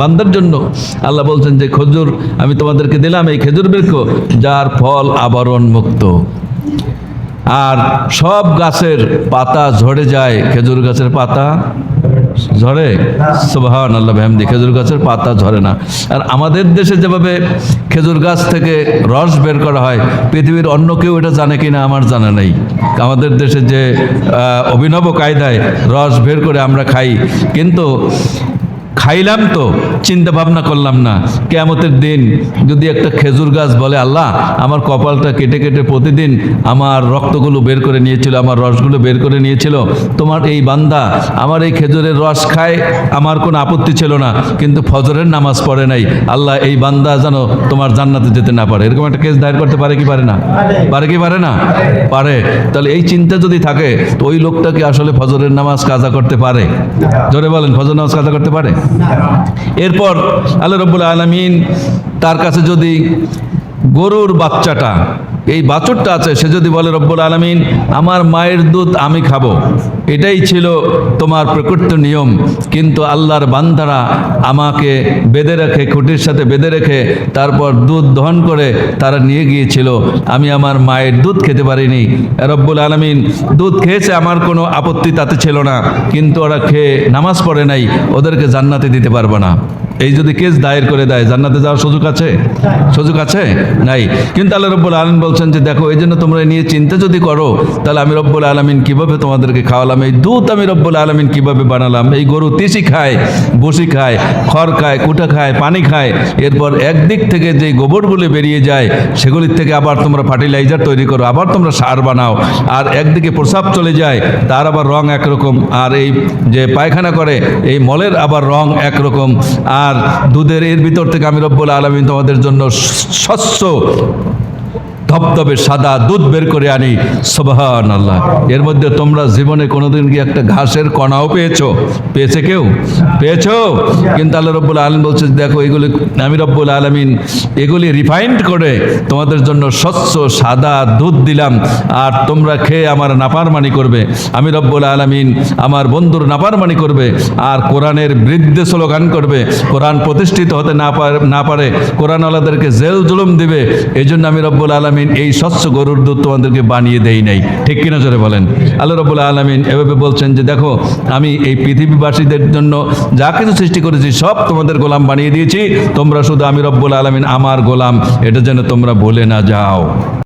বান্দার জন্য আল্লাহ বলছেন যে খেজুর আমি তোমাদেরকে দিলাম, এই খেজুর বৃক্ষ যার ফল আবরণ মুক্ত। আর সব গাছের পাতা ঝরে যায়, খেজুর গাছের পাতা ঝরে? সুবহানাল্লাহ বিহামদি, খেজুর গাছের পাতা ঝরে না। আর আমাদের দেশে যেভাবে খেজুর গাছ থেকে রস বের করা হয়, পৃথিবীর অন্য কেউ এটা জানে কিনা আমার জানা নেই। আমাদের দেশে যে অভিনব কায়দায় রস বের করে আমরা খাই, কিন্তু খাইলাম তো চিন্তা ভাবনা করলাম না কিয়ামতের দিন যদি একটা খেজুর গাছ বলে আল্লাহ আমার কপালটা কেটে কেটে প্রতিদিন আমার রক্তগুলো বের করে নিয়েছিল, আমার রসগুলো বের করে নিয়েছিল, তোমার এই বান্দা আমার এই খেজুরের রস খায়, আমার কোনো আপত্তি ছিল না, কিন্তু ফজরের নামাজ পড়ে নাই, আল্লাহ এই বান্দা যেন তোমার জান্নাতে যেতে না পারে। এরকম একটা কেস দায়ের করতে পারে কি পারে না? পারে কি পারে না? পারে। তাহলে এই চিন্তা যদি থাকে তো ওই লোকটা কি আসলে ফজরের নামাজ কাজা করতে পারে? জোরে বলেন, ফজর নামাজ কাজা করতে পারে? এরপর আল্লাহ রাব্বুল আলামিন তার কাছে যদি গরুর বাচ্চাটা, এই বাছুরটা আছে, সে যদি বলে রব্বুল আলামিন আমার মায়ের দুধ আমি খাবো, এটাই ছিল তোমার প্রকৃত নিয়ম, কিন্তু আল্লাহর বান্দারা আমাকে বেঁধে রেখে, খুঁটির সাথে বেঁধে রেখে তারপর দুধ দহন করে তারা নিয়ে গিয়েছিল, আমি আমার মায়ের দুধ খেতে পারিনি। রব্বুল আলামিন দুধ খেয়েছে, আমার কোনো আপত্তি তাতে ছিল না, কিন্তু ওরা খেয়ে নামাজ পড়ে নাই, ওদেরকে জান্নাতে দিতে পারবো না। এই যদি কেস দায়ের করে দেয় জান্নাতে যাওয়ার সুযোগ আছে? সুযোগ আছে? নাই। কিন্তু আল্লাহ রব্বুল আলামিন বলছেন যে দেখো এই জন্য তোমরা নিয়ে চিন্তা যদি করো তাহলে আমি রব্বুল আলামিন কিভাবে তোমাদেরকে খাওয়ালাম, এই দুধ আমি রব্বুল আলামিন কিভাবে বানালাম। এই গরু তিসি খায়, বসি খায়, খড় খায়, কুটা খায়, পানি খায়, এরপর একদিক থেকে যে গোবরগুলি বেরিয়ে যায় সেগুলির থেকে আবার তোমরা ফার্টিলাইজার তৈরি করো, আবার তোমরা সার বানাও, আর একদিকে প্রস্রাব চলে যায় তার আবার রং একরকম, আর এই যে পায়খানা করে এই মলের আবার রং একরকম, আর দুধের এর ভিতর থেকে আমি রব্বুল আলামিন তোমাদের জন্য স্বচ্ছ ধবধবে সাদা দুধ বের করে আনি। সুবহানাল্লাহ। এর মধ্যে তোমরা জীবনে কোনোদিন কি একটা ঘাসের কণাও পেয়েছো? পেয়েছে কেউ? পেয়েছো? কিন্তু আল্লাহ রব্বুল আলামিন বলছে দেখো এগুলি আমি রব্বুল আলামিন এগুলি রিফাইন্ড করে তোমাদের জন্য স্বচ্ছ সাদা দুধ দিলাম, আর তোমরা খেয়ে আমার নাফরমানি করবে, আমি রব্বুল আলামিন আমার বন্ধুর নাফরমানি করবে, আর কোরআনের বিরুদ্ধে স্লোগান করবে, কোরআন প্রতিষ্ঠিত হতে না পারে, কোরআনওয়ালাদেরকে জেল জুলুম দিবে, এই জন্য আমি রব্বুল আলামিন এই স্বচ্ছ গরুর দুধ তোমাদেরকে বানিয়ে দেই নাই। ঠিক কিনা জোরে বলেন? আল্লাহ রাব্বুল আলামিন এভাবে বলছেন যে দেখো আমি এই পৃথিবীবাসীদের জন্য যা কিছু সৃষ্টি করেছি সব তোমাদের গোলাম বানিয়ে দিয়েছি, তোমরা শুধু আমি রব্বুল আলামিন আমার গোলাম, এটা যেন তোমরা ভুলে না যাও।